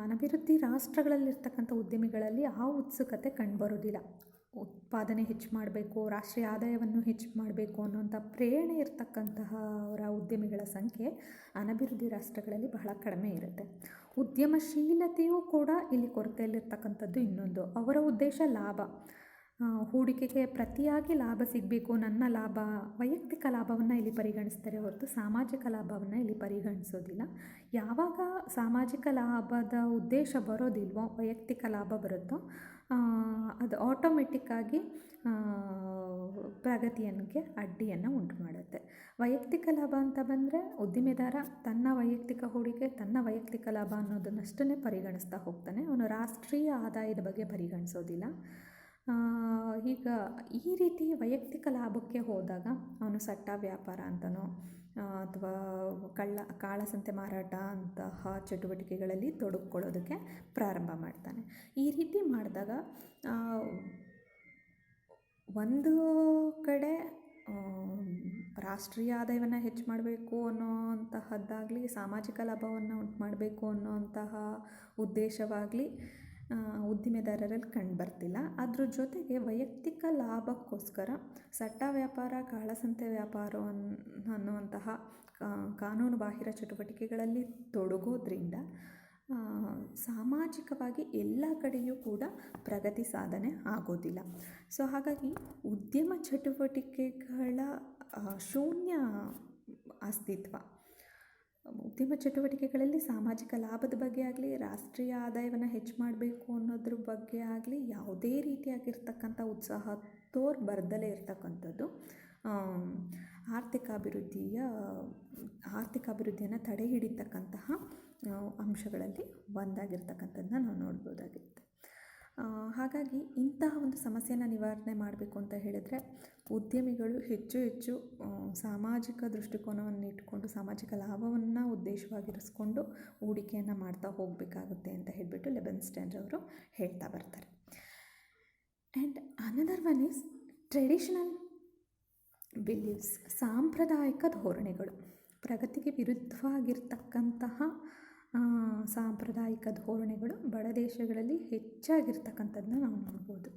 ಅನಭಿವೃದ್ಧಿ ರಾಷ್ಟ್ರಗಳಲ್ಲಿರ್ತಕ್ಕಂಥ ಉದ್ಯಮಿಗಳಲ್ಲಿ ಆ ಉತ್ಸುಕತೆ ಕಂಡುಬರೋದಿಲ್ಲ. ಉತ್ಪಾದನೆ ಹೆಚ್ಚು ಮಾಡಬೇಕು, ರಾಷ್ಟ್ರೀಯ ಆದಾಯವನ್ನು ಹೆಚ್ಚು ಮಾಡಬೇಕು ಅನ್ನೋಂಥ ಪ್ರೇರಣೆ ಇರತಕ್ಕಂತಹ ಅವರ ಉದ್ಯಮಿಗಳ ಸಂಖ್ಯೆ ಅನಭಿವೃದ್ಧಿ ರಾಷ್ಟ್ರಗಳಲ್ಲಿ ಬಹಳ ಕಡಿಮೆ ಇರುತ್ತೆ. ಉದ್ಯಮಶೀಲತೆಯೂ ಕೂಡ ಇಲ್ಲಿ ಕೊರತೆಯಲ್ಲಿರ್ತಕ್ಕಂಥದ್ದು ಇನ್ನೊಂದು. ಅವರ ಉದ್ದೇಶ ಲಾಭ, ಹೂಡಿಕೆಗೆ ಪ್ರತಿಯಾಗಿ ಲಾಭ ಸಿಗಬೇಕು, ನನ್ನ ಲಾಭ, ವೈಯಕ್ತಿಕ ಲಾಭವನ್ನು ಇಲ್ಲಿ ಪರಿಗಣಿಸ್ತಾರೆ ಹೊರತು ಸಾಮಾಜಿಕ ಲಾಭವನ್ನು ಇಲ್ಲಿ ಪರಿಗಣಿಸೋದಿಲ್ಲ. ಯಾವಾಗ ಸಾಮಾಜಿಕ ಲಾಭದ ಉದ್ದೇಶ ಬರೋದಿಲ್ವೋ, ವೈಯಕ್ತಿಕ ಲಾಭ ಬರುತ್ತೋ, ಅದು ಆಟೋಮೆಟಿಕ್ಕಾಗಿ ಪ್ರಗತಿಯನ್ಗೆ ಅಡ್ಡಿಯನ್ನು ಉಂಟು ಮಾಡುತ್ತೆ. ವೈಯಕ್ತಿಕ ಲಾಭ ಅಂತ ಬಂದರೆ ಉದ್ದಿಮೆದಾರ ತನ್ನ ವೈಯಕ್ತಿಕ ಹೂಡಿಕೆ, ತನ್ನ ವೈಯಕ್ತಿಕ ಲಾಭ ಅನ್ನೋದನ್ನಷ್ಟನ್ನೇ ಪರಿಗಣಿಸ್ತಾ ಹೋಗ್ತಾನೆ. ಅವನು ರಾಷ್ಟ್ರೀಯ ಆದಾಯದ ಬಗ್ಗೆ ಪರಿಗಣಿಸೋದಿಲ್ಲ. ಈಗ ಈ ರೀತಿ ವೈಯಕ್ತಿಕ ಲಾಭಕ್ಕೆ ಹೋದಾಗ ಅವನು ಸಟ್ಟ ವ್ಯಾಪಾರ ಅಂತನೋ ಅಥವಾ ಕಾಳಸಂತೆ ಮಾರಾಟ ಅಂತಹ ಚಟುವಟಿಕೆಗಳಲ್ಲಿ ತೊಡಗಿಕೊಳ್ಳೋದಕ್ಕೆ ಪ್ರಾರಂಭ ಮಾಡ್ತಾನೆ. ಈ ರೀತಿ ಮಾಡಿದಾಗ ಒಂದು ಕಡೆ ರಾಷ್ಟ್ರೀಯ ಆದಾಯವನ್ನು ಹೆಚ್ಚು ಮಾಡಬೇಕು ಅನ್ನೋಂತಹದ್ದಾಗಲಿ, ಸಾಮಾಜಿಕ ಲಾಭವನ್ನು ಉಂಟು ಮಾಡಬೇಕು ಅನ್ನೋಂತಹ ಉದ್ದೇಶವಾಗಲಿ ಉದ್ದಿಮೆದಾರರಲ್ಲಿ ಕಂಡುಬರ್ತಿಲ್ಲ. ಅದ್ರ ಜೊತೆಗೆ ವೈಯಕ್ತಿಕ ಲಾಭಕ್ಕೋಸ್ಕರ ಸಟ್ಟ ವ್ಯಾಪಾರ, ಕಾಳಸಂತೆ ವ್ಯಾಪಾರ ಅನ್ನುವಂತಹ ಕಾನೂನು ಬಾಹಿರ ಚಟುವಟಿಕೆಗಳಲ್ಲಿ ತೊಡಗೋದ್ರಿಂದ ಸಾಮಾಜಿಕವಾಗಿ ಎಲ್ಲ ಕಡೆಯೂ ಕೂಡ ಪ್ರಗತಿ ಸಾಧನೆ ಆಗೋದಿಲ್ಲ. ಸೊ ಹಾಗಾಗಿ ಉದ್ಯಮ ಚಟುವಟಿಕೆಗಳ ಶೂನ್ಯ ಅಸ್ತಿತ್ವ, ಉದ್ಯಮ ಚಟುವಟಿಕೆಗಳಲ್ಲಿ ಸಾಮಾಜಿಕ ಲಾಭದ ಬಗ್ಗೆ ಆಗಲಿ, ರಾಷ್ಟ್ರೀಯ ಆದಾಯವನ್ನು ಹೆಚ್ಚು ಮಾಡಬೇಕು ಅನ್ನೋದ್ರ ಬಗ್ಗೆ ಆಗಲಿ ಯಾವುದೇ ರೀತಿಯಾಗಿರ್ತಕ್ಕಂಥ ಉತ್ಸಾಹ ಬರ್ದಲೇ ಇರ್ತಕ್ಕಂಥದ್ದು ಆರ್ಥಿಕ ಅಭಿವೃದ್ಧಿಯನ್ನು ತಡೆ ಹಿಡಿತಕ್ಕಂತಹ ಅಂಶಗಳಲ್ಲಿ ಒಂದಾಗಿರ್ತಕ್ಕಂಥದ್ದನ್ನ ನಾವು ನೋಡ್ಬೋದಾಗಿರುತ್ತೆ. ಹಾಗಾಗಿ ಇಂತಹ ಒಂದು ಸಮಸ್ಯೆನ ನಿವಾರಣೆ ಮಾಡಬೇಕು ಅಂತ ಹೇಳಿದರೆ ಉದ್ಯಮಿಗಳು ಹೆಚ್ಚು ಸಾಮಾಜಿಕ ದೃಷ್ಟಿಕೋನವನ್ನು ಇಟ್ಕೊಂಡು, ಸಾಮಾಜಿಕ ಲಾಭವನ್ನು ಉದ್ದೇಶವಾಗಿರಿಸ್ಕೊಂಡು ಹೂಡಿಕೆಯನ್ನು ಮಾಡ್ತಾ ಹೋಗಬೇಕಾಗುತ್ತೆ ಅಂತ ಹೇಳಿಬಿಟ್ಟು ಲೆಬೆನ್ಸ್ಟೈನ್ ಅವರು ಹೇಳ್ತಾ ಬರ್ತಾರೆ. And another one is traditional believes. ಸಾಂಪ್ರದಾಯಿಕ ಧೋರಣೆಗಳು, ಪ್ರಗತಿಗೆ ವಿರುದ್ಧವಾಗಿರ್ತಕ್ಕಂತಹ ಸಾಂಪ್ರದಾಯಿಕ ಧೋರಣೆಗಳು ಬಡ ದೇಶಗಳಲ್ಲಿ ಹೆಚ್ಚಾಗಿರ್ತಕ್ಕಂಥದ್ದನ್ನ ನಾವು ನೋಡ್ಬೋದು.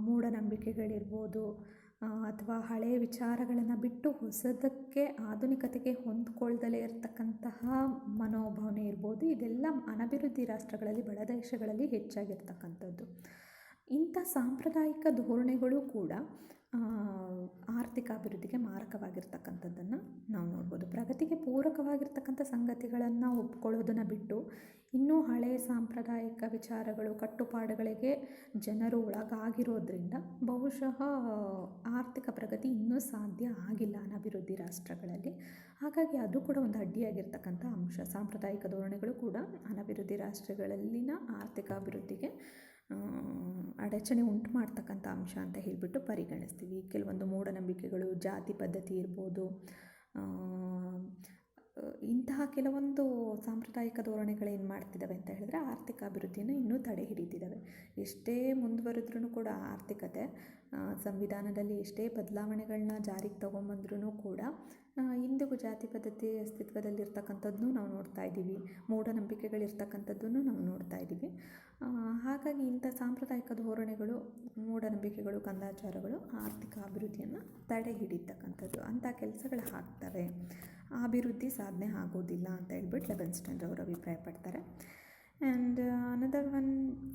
ಮೂಢನಂಬಿಕೆಗಳಿರ್ಬೋದು, ಅಥವಾ ಹಳೆಯ ವಿಚಾರಗಳನ್ನು ಬಿಟ್ಟು ಹೊಸದಕ್ಕೆ ಆಧುನಿಕತೆಗೆ ಹೊಂದ್ಕೊಳ್ದಲೇ ಇರತಕ್ಕಂತಹ ಮನೋಭಾವನೆ ಇರ್ಬೋದು. ಇದೆಲ್ಲ ಅನಭಿವೃದ್ಧಿ ರಾಷ್ಟ್ರಗಳಲ್ಲಿ, ಬಡ ದೇಶಗಳಲ್ಲಿ ಹೆಚ್ಚಾಗಿರ್ತಕ್ಕಂಥದ್ದು. ಇಂಥ ಸಾಂಪ್ರದಾಯಿಕ ಧೋರಣೆಗಳು ಕೂಡ ಆರ್ಥಿಕ ಅಭಿವೃದ್ಧಿಗೆ ಮಾರಕವಾಗಿರ್ತಕ್ಕಂಥದ್ದನ್ನು ನಾವು ನೋಡ್ಬೋದು. ಪ್ರಗತಿಗೆ ಪೂರಕವಾಗಿರ್ತಕ್ಕಂಥ ಸಂಗತಿಗಳನ್ನು ಒಪ್ಕೊಳ್ಳೋದನ್ನು ಬಿಟ್ಟು ಇನ್ನೂ ಹಳೆಯ ಸಾಂಪ್ರದಾಯಿಕ ವಿಚಾರಗಳು, ಕಟ್ಟುಪಾಡುಗಳಿಗೆ ಜನರು ಒಳಗಾಗಿರೋದ್ರಿಂದ ಬಹುಶಃ ಆರ್ಥಿಕ ಪ್ರಗತಿ ಇನ್ನೂ ಸಾಧ್ಯ ಆಗಿಲ್ಲ ಅನಭಿವೃದ್ಧಿ ರಾಷ್ಟ್ರಗಳಲ್ಲಿ. ಹಾಗಾಗಿ ಅದು ಕೂಡ ಒಂದು ಅಡ್ಡಿಯಾಗಿರ್ತಕ್ಕಂಥ ಅಂಶ. ಸಾಂಪ್ರದಾಯಿಕ ಧೋರಣೆಗಳು ಕೂಡ ಅನಭಿವೃದ್ಧಿ ರಾಷ್ಟ್ರಗಳಲ್ಲಿನ ಆರ್ಥಿಕ ಅಭಿವೃದ್ಧಿಗೆ ಅಡಚಣೆ ಉಂಟು ಮಾಡ್ತಕ್ಕಂಥ ಅಂಶ ಅಂತ ಹೇಳಿಬಿಟ್ಟು ಪರಿಗಣಿಸ್ತೀವಿ. ಕೆಲವೊಂದು ಮೂಢನಂಬಿಕೆಗಳು, ಜಾತಿ ಪದ್ಧತಿ ಇರ್ಬೋದು, ಇಂತಹ ಕೆಲವೊಂದು ಸಾಂಪ್ರದಾಯಿಕ ಧೋರಣೆಗಳೇನು ಮಾಡ್ತಿದ್ದಾವೆ ಅಂತ ಹೇಳಿದ್ರೆ ಆರ್ಥಿಕ ಅಭಿವೃದ್ಧಿಯನ್ನು ಇನ್ನೂ ತಡೆ ಹಿಡಿತಿದ್ದಾವೆ. ಎಷ್ಟೇ ಮುಂದುವರೆದ್ರೂ ಕೂಡ ಆರ್ಥಿಕತೆ, ಸಂವಿಧಾನದಲ್ಲಿ ಎಷ್ಟೇ ಬದಲಾವಣೆಗಳನ್ನ ಜಾರಿಗೆ ತೊಗೊಂಬಂದ್ರೂ ಕೂಡ ಇಂದಿಗೂ ಜಾತಿ ಪದ್ಧತಿ ಅಸ್ತಿತ್ವದಲ್ಲಿರ್ತಕ್ಕಂಥದ್ದನ್ನು ನಾವು ನೋಡ್ತಾ ಇದ್ದೀವಿ. ಮೂಢನಂಬಿಕೆಗಳಿರ್ತಕ್ಕಂಥದ್ದನ್ನು ನಾವು ನೋಡ್ತಾ ಇದ್ದೀವಿ. ಹಾಗಾಗಿ ಇಂಥ ಸಾಂಪ್ರದಾಯಿಕ ಧೋರಣೆಗಳು, ಮೂಢನಂಬಿಕೆಗಳು, ಕಂದಾಚಾರಗಳು ಆರ್ಥಿಕ ಅಭಿವೃದ್ಧಿಯನ್ನು ತಡೆ ಹಿಡಿತಕ್ಕಂಥದ್ದು. ಅಂಥ ಕೆಲಸಗಳು ಆಗ್ತವೆ, ಅಭಿವೃದ್ಧಿ ಸಾಧನೆ ಆಗೋದಿಲ್ಲ ಅಂತ ಹೇಳ್ಬಿಟ್ಟು ಲೆಬೆನ್ಸ್ಟನ್ ಅವರು ಅಭಿಪ್ರಾಯಪಡ್ತಾರೆ. And another one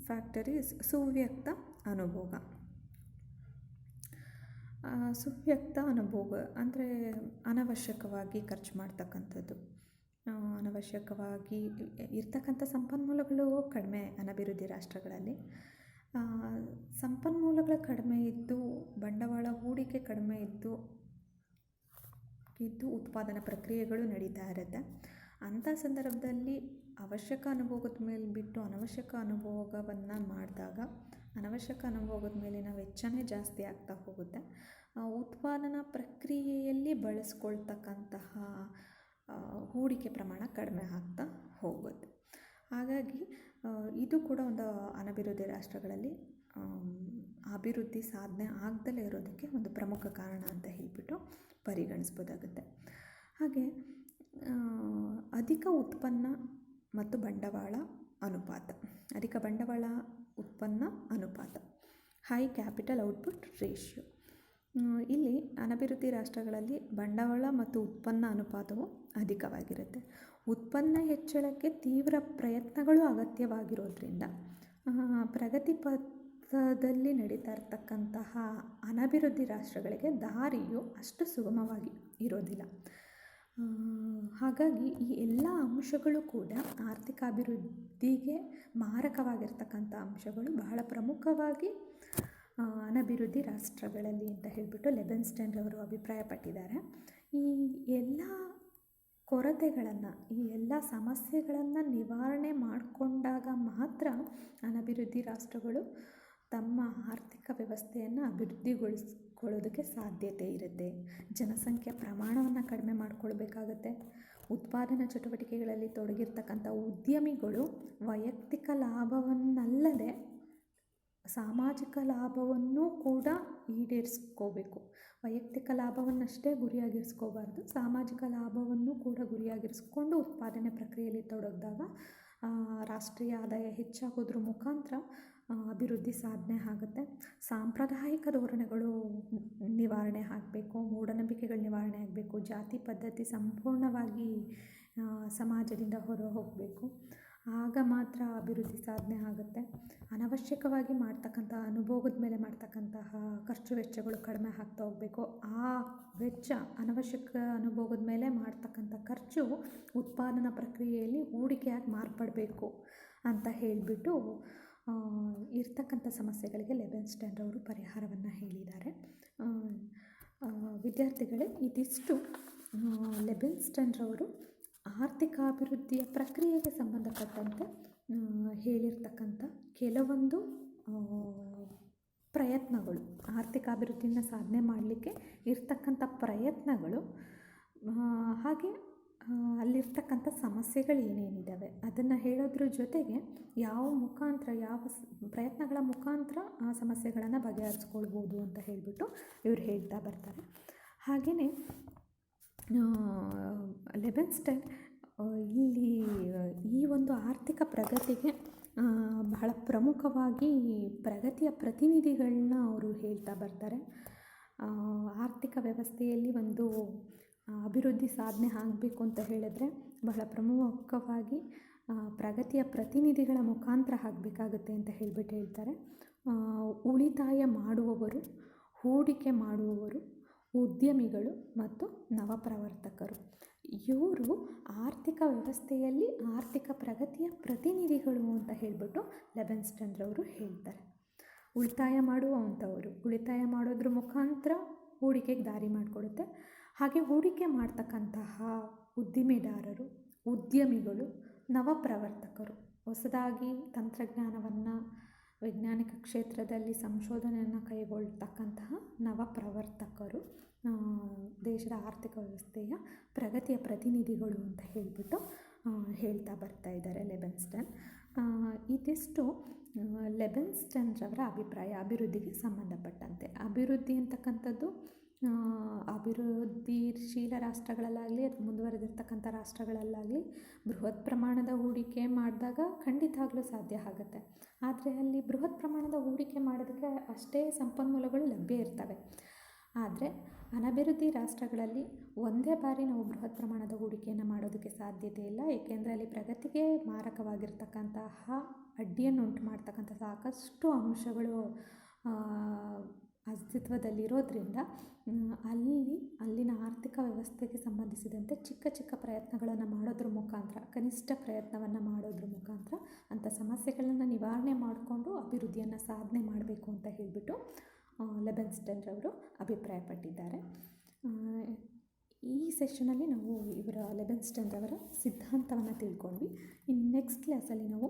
factor is ಸುವ್ಯಕ್ತ ಅನುಭೋಗ. ಸುವ್ಯಕ್ತ ಅನುಭೋಗ ಅಂದರೆ ಅನವಶ್ಯಕವಾಗಿ ಖರ್ಚು ಮಾಡ್ತಕ್ಕಂಥದ್ದು. ಅನವಶ್ಯಕವಾಗಿ ಇರ್ತಕ್ಕಂಥ ಸಂಪನ್ಮೂಲಗಳು ಕಡಿಮೆ ಅನಭಿವೃದ್ಧಿ ರಾಷ್ಟ್ರಗಳಲ್ಲಿ. ಸಂಪನ್ಮೂಲಗಳು ಕಡಿಮೆ ಇದ್ದು, ಬಂಡವಾಳ ಹೂಡಿಕೆ ಕಡಿಮೆ ಇದ್ದು ಉತ್ಪಾದನಾ ಪ್ರಕ್ರಿಯೆಗಳು ನಡೀತಾ ಇರುತ್ತೆ. ಅಂಥ ಸಂದರ್ಭದಲ್ಲಿ ಅವಶ್ಯಕ ಅನುಭೋಗದ ಮೇಲೆ ಬಿಟ್ಟು ಅನವಶ್ಯಕ ಅನುಭೋಗವನ್ನು ಮಾಡಿದಾಗ ಅನವಶ್ಯಕ ಅನುಭೋಗದ ಮೇಲಿನ ವೆಚ್ಚನೇ ಜಾಸ್ತಿ ಆಗ್ತಾ ಹೋಗುತ್ತೆ. ಉತ್ಪಾದನಾ ಪ್ರಕ್ರಿಯೆಯಲ್ಲಿ ಬಳಸ್ಕೊಳ್ತಕ್ಕಂತಹ ಹೂಡಿಕೆ ಪ್ರಮಾಣ ಕಡಿಮೆ ಆಗ್ತಾ ಹೋಗುತ್ತೆ. ಹಾಗಾಗಿ ಇದು ಕೂಡ ಒಂದು ಅನಭಿವೃದ್ಧಿ ರಾಷ್ಟ್ರಗಳಲ್ಲಿ ಅಭಿವೃದ್ಧಿ ಸಾಧನೆ ಆಗದಲ್ಲೇ ಇರೋದಕ್ಕೆ ಒಂದು ಪ್ರಮುಖ ಕಾರಣ ಅಂತ ಹೇಳಿಬಿಟ್ಟು ಪರಿಗಣಿಸ್ಬೋದಾಗುತ್ತೆ. ಹಾಗೆ ಅಧಿಕ ಉತ್ಪನ್ನ ಮತ್ತು ಬಂಡವಾಳ ಅನುಪಾತ, ಅಧಿಕ ಬಂಡವಾಳ ಉತ್ಪನ್ನ ಅನುಪಾತ, ಹೈ ಕ್ಯಾಪಿಟಲ್ ಔಟ್ಪುಟ್ ರೇಷಿಯೋ. ಇಲ್ಲಿ ಅನಭಿವೃದ್ಧಿ ರಾಷ್ಟ್ರಗಳಲ್ಲಿ ಬಂಡವಾಳ ಮತ್ತು ಉತ್ಪನ್ನ ಅನುಪಾತವು ಅಧಿಕವಾಗಿರುತ್ತೆ. ಉತ್ಪನ್ನ ಹೆಚ್ಚಳಕ್ಕೆ ತೀವ್ರ ಪ್ರಯತ್ನಗಳು ಅಗತ್ಯವಾಗಿರೋದ್ರಿಂದ ಪ್ರಗತಿ ಪಥದಲ್ಲಿ ನಡೀತಾ ಇರತಕ್ಕಂತಹ ಅನಭಿವೃದ್ಧಿ ರಾಷ್ಟ್ರಗಳಿಗೆ ದಾರಿಯು ಅಷ್ಟು ಸುಗಮವಾಗಿ ಇರೋದಿಲ್ಲ. ಹಾಗಾಗಿ ಈ ಎಲ್ಲ ಅಂಶಗಳು ಕೂಡ ಆರ್ಥಿಕ ಅಭಿವೃದ್ಧಿಗೆ ಮಾರಕವಾಗಿರ್ತಕ್ಕಂಥ ಅಂಶಗಳು ಬಹಳ ಪ್ರಮುಖವಾಗಿ ಅನಭಿವೃದ್ಧಿ ರಾಷ್ಟ್ರಗಳಲ್ಲಿ ಅಂತ ಹೇಳಿಬಿಟ್ಟು ಲೆಬೆನ್ಸ್ಟನ್ ಅವರು ಅಭಿಪ್ರಾಯಪಟ್ಟಿದ್ದಾರೆ. ಈ ಎಲ್ಲ ಕೊರತೆಗಳನ್ನು, ಈ ಎಲ್ಲ ಸಮಸ್ಯೆಗಳನ್ನು ನಿವಾರಣೆ ಮಾಡಿಕೊಂಡಾಗ ಮಾತ್ರ ಅನಭಿವೃದ್ಧಿ ರಾಷ್ಟ್ರಗಳು ತಮ್ಮ ಆರ್ಥಿಕ ವ್ಯವಸ್ಥೆಯನ್ನು ಅಭಿವೃದ್ಧಿಗೊಳಿಸ್ಕೊಳ್ಳೋದಕ್ಕೆ ಸಾಧ್ಯತೆ ಇರುತ್ತೆ. ಜನಸಂಖ್ಯೆ ಪ್ರಮಾಣವನ್ನು ಕಡಿಮೆ ಮಾಡಿಕೊಳ್ಬೇಕಾಗತ್ತೆ. ಉತ್ಪಾದನಾ ಚಟುವಟಿಕೆಗಳಲ್ಲಿ ತೊಡಗಿರ್ತಕ್ಕಂಥ ಉದ್ಯಮಿಗಳು ವೈಯಕ್ತಿಕ ಲಾಭವನ್ನಲ್ಲದೆ ಸಾಮಾಜಿಕ ಲಾಭವನ್ನು ಕೂಡ ಈಡೇರಿಸ್ಕೋಬೇಕು. ವೈಯಕ್ತಿಕ ಲಾಭವನ್ನಷ್ಟೇ ಗುರಿಯಾಗಿರಿಸ್ಕೋಬಾರ್ದು, ಸಾಮಾಜಿಕ ಲಾಭವನ್ನು ಕೂಡ ಗುರಿಯಾಗಿರಿಸ್ಕೊಂಡು ಉತ್ಪಾದನೆ ಪ್ರಕ್ರಿಯೆಯಲ್ಲಿ ತೊಡಗಿದಾಗ ರಾಷ್ಟ್ರೀಯ ಆದಾಯ ಹೆಚ್ಚಾಗೋದ್ರ ಮುಖಾಂತರ ಅಭಿವೃದ್ಧಿ ಸಾಧನೆ ಆಗುತ್ತೆ. ಸಾಂಪ್ರದಾಯಿಕ ಧೋರಣೆಗಳು ನಿವಾರಣೆ ಆಗಬೇಕು, ಮೂಢನಂಬಿಕೆಗಳು ನಿವಾರಣೆ ಆಗಬೇಕು, ಜಾತಿ ಪದ್ಧತಿ ಸಂಪೂರ್ಣವಾಗಿ ಸಮಾಜದಿಂದ ಹೊರ ಹೋಗಬೇಕು. ಆಗ ಮಾತ್ರ ಅಭಿವೃದ್ಧಿ ಸಾಧನೆ ಆಗುತ್ತೆ. ಅನವಶ್ಯಕವಾಗಿ ಮಾಡ್ತಕ್ಕಂಥ ಅನುಭೋಗದ ಮೇಲೆ ಮಾಡ್ತಕ್ಕಂತಹ ಖರ್ಚು ವೆಚ್ಚಗಳು ಕಡಿಮೆ ಆಗ್ತಾ ಹೋಗಬೇಕು. ಆ ವೆಚ್ಚ, ಅನವಶ್ಯಕ ಅನುಭೋಗದ ಮೇಲೆ ಮಾಡ್ತಕ್ಕಂಥ ಖರ್ಚು ಉತ್ಪಾದನಾ ಪ್ರಕ್ರಿಯೆಯಲ್ಲಿ ಹೂಡಿಕೆಯಾಗಿ ಮಾರ್ಪಡಬೇಕು ಅಂತ ಹೇಳಿಬಿಟ್ಟು ಇರ್ತಕ್ಕಂಥ ಸಮಸ್ಯೆಗಳಿಗೆ ಲೆಬೆನ್ಸ್ಟನ್ ಅವರು ಪರಿಹಾರವನ್ನು ಹೇಳಿದ್ದಾರೆ. ವಿದ್ಯಾರ್ಥಿಗಳೇ, ಇದಿಷ್ಟು ಲೆಬೆನ್ಸ್ಟನ್ ಅವರು ಆರ್ಥಿಕ ಅಭಿವೃದ್ಧಿಯ ಪ್ರಕ್ರಿಯೆಗೆ ಸಂಬಂಧಪಟ್ಟಂತೆ ಹೇಳಿರ್ತಕ್ಕಂಥ ಕೆಲವೊಂದು ಪ್ರಯತ್ನಗಳು, ಆರ್ಥಿಕ ಅಭಿವೃದ್ಧಿಯನ್ನು ಸಾಧನೆ ಮಾಡಲಿಕ್ಕೆ ಇರ್ತಕ್ಕಂಥ ಪ್ರಯತ್ನಗಳು, ಹಾಗೆ ಅಲ್ಲಿರ್ತಕ್ಕಂಥ ಸಮಸ್ಯೆಗಳು ಏನೇನಿದ್ದಾವೆ ಅದನ್ನು ಹೇಳೋದ್ರ ಜೊತೆಗೆ ಯಾವ ಪ್ರಯತ್ನಗಳ ಮುಖಾಂತರ ಆ ಸಮಸ್ಯೆಗಳನ್ನು ಬಗೆಹರಿಸ್ಕೊಳ್ಬೋದು ಅಂತ ಹೇಳಿಬಿಟ್ಟು ಇವರು ಹೇಳ್ತಾ ಬರ್ತಾರೆ. ಹಾಗೆಯೇ ಲೆಬೆನ್ಸ್ಟನ್ ಇಲ್ಲಿ ಈ ಒಂದು ಆರ್ಥಿಕ ಪ್ರಗತಿಗೆ ಬಹಳ ಪ್ರಮುಖವಾಗಿ ಪ್ರಗತಿಯ ಪ್ರತಿನಿಧಿಗಳನ್ನ ಅವರು ಹೇಳ್ತಾ ಬರ್ತಾರೆ. ಆರ್ಥಿಕ ವ್ಯವಸ್ಥೆಯಲ್ಲಿ ಒಂದು ಅಭಿವೃದ್ಧಿ ಸಾಧನೆ ಆಗಬೇಕು ಅಂತ ಹೇಳಿದ್ರೆ ಬಹಳ ಪ್ರಮುಖವಾಗಿ ಪ್ರಗತಿಯ ಪ್ರತಿನಿಧಿಗಳ ಮುಖಾಂತರ ಆಗಬೇಕಾಗುತ್ತೆ ಅಂತ ಹೇಳ್ತಾರೆ. ಉಳಿತಾಯ ಮಾಡುವವರು, ಹೂಡಿಕೆ ಮಾಡುವವರು, ಉದ್ಯಮಿಗಳು ಮತ್ತು ನವಪ್ರವರ್ತಕರು ಇವರು ಆರ್ಥಿಕ ವ್ಯವಸ್ಥೆಯಲ್ಲಿ ಆರ್ಥಿಕ ಪ್ರಗತಿಯ ಪ್ರತಿನಿಧಿಗಳು ಅಂತ ಹೇಳಿಬಿಟ್ಟು ಲೆವಿನ್ಸ್ಟನ್ರವರು ಹೇಳ್ತಾರೆ. ಉಳಿತಾಯ ಮಾಡುವಂಥವರು ಉಳಿತಾಯ ಮಾಡೋದ್ರ ಮುಖಾಂತರ ಹೂಡಿಕೆಗೆ ದಾರಿ ಮಾಡಿಕೊಡುತ್ತೆ. ಹಾಗೆ ಹೂಡಿಕೆ ಮಾಡ್ತಕ್ಕಂತಹ ಉದ್ದಿಮೆದಾರರು, ಉದ್ಯಮಿಗಳು, ನವಪ್ರವರ್ತಕರು, ಹೊಸದಾಗಿ ತಂತ್ರಜ್ಞಾನವನ್ನು ವೈಜ್ಞಾನಿಕ ಕ್ಷೇತ್ರದಲ್ಲಿ ಸಂಶೋಧನೆಯನ್ನು ಕೈಗೊಳ್ತಕ್ಕಂತಹ ನವಪ್ರವರ್ತಕರು ದೇಶದ ಆರ್ಥಿಕ ವ್ಯವಸ್ಥೆಯ ಪ್ರಗತಿಯ ಪ್ರತಿನಿಧಿಗಳು ಅಂತ ಹೇಳಿಬಿಟ್ಟು ಹೇಳ್ತಾ ಬರ್ತಾ ಇದ್ದಾರೆ ಲೆವಿನ್ಸ್ಟನ್. ಇದಿಷ್ಟು ಲೆವಿನ್ಸ್ಟನ್ರವರ ಅಭಿಪ್ರಾಯ ಅಭಿವೃದ್ಧಿಗೆ ಸಂಬಂಧಪಟ್ಟಂತೆ. ಅಭಿವೃದ್ಧಿ ಅಂತಕ್ಕಂಥದ್ದು ಅಭಿವೃದ್ಧಿಶೀಲ ರಾಷ್ಟ್ರಗಳಲ್ಲಾಗಲಿ ಅಥವಾ ಮುಂದುವರೆದಿರ್ತಕ್ಕಂಥ ರಾಷ್ಟ್ರಗಳಲ್ಲಾಗಲಿ ಬೃಹತ್ ಪ್ರಮಾಣದ ಹೂಡಿಕೆ ಮಾಡಿದಾಗ ಖಂಡಿತವಾಗ್ಲೂ ಸಾಧ್ಯ ಆಗುತ್ತೆ. ಆದರೆ ಅಲ್ಲಿ ಬೃಹತ್ ಪ್ರಮಾಣದ ಹೂಡಿಕೆ ಮಾಡೋದಕ್ಕೆ ಅಷ್ಟೇ ಸಂಪನ್ಮೂಲಗಳು ಲಭ್ಯ ಇರ್ತವೆ. ಆದರೆ ಅನಭಿವೃದ್ಧಿ ರಾಷ್ಟ್ರಗಳಲ್ಲಿ ಒಂದೇ ಬಾರಿ ನಾವು ಬೃಹತ್ ಪ್ರಮಾಣದ ಹೂಡಿಕೆಯನ್ನು ಮಾಡೋದಕ್ಕೆ ಸಾಧ್ಯತೆ ಇಲ್ಲ. ಏಕೆಂದರೆ ಅಲ್ಲಿ ಪ್ರಗತಿಗೆ ಮಾರಕವಾಗಿರ್ತಕ್ಕಂತಹ ಅಡ್ಡಿಯನ್ನು ಉಂಟು ಮಾಡ್ತಕ್ಕಂಥ ಸಾಕಷ್ಟು ಅಂಶಗಳು ಅಸ್ತಿತ್ವದಲ್ಲಿರೋದ್ರಿಂದ ಅಲ್ಲಿನ ಆರ್ಥಿಕ ವ್ಯವಸ್ಥೆಗೆ ಸಂಬಂಧಿಸಿದಂತೆ ಚಿಕ್ಕ ಚಿಕ್ಕ ಪ್ರಯತ್ನಗಳನ್ನು ಮಾಡೋದ್ರ ಮುಖಾಂತರ, ಕನಿಷ್ಠ ಪ್ರಯತ್ನವನ್ನು ಮಾಡೋದ್ರ ಮುಖಾಂತರ ಅಂಥ ಸಮಸ್ಯೆಗಳನ್ನು ನಿವಾರಣೆ ಮಾಡಿಕೊಂಡು ಅಭಿವೃದ್ಧಿಯನ್ನು ಸಾಧನೆ ಮಾಡಬೇಕು ಅಂತ ಹೇಳಿಬಿಟ್ಟು ಲೆವಿನ್ಸ್ಟನ್ರವರು ಅಭಿಪ್ರಾಯಪಟ್ಟಿದ್ದಾರೆ. ಈ ಸೆಷನಲ್ಲಿ ನಾವು ಇವರ ಲೆವಿನ್ಸ್ಟನ್ರವರ ಸಿದ್ಧಾಂತವನ್ನು ತಿಳ್ಕೊಂಡ್ವಿ. ಇನ್ನು ನೆಕ್ಸ್ಟ್ ಕ್ಲಾಸಲ್ಲಿ ನಾವು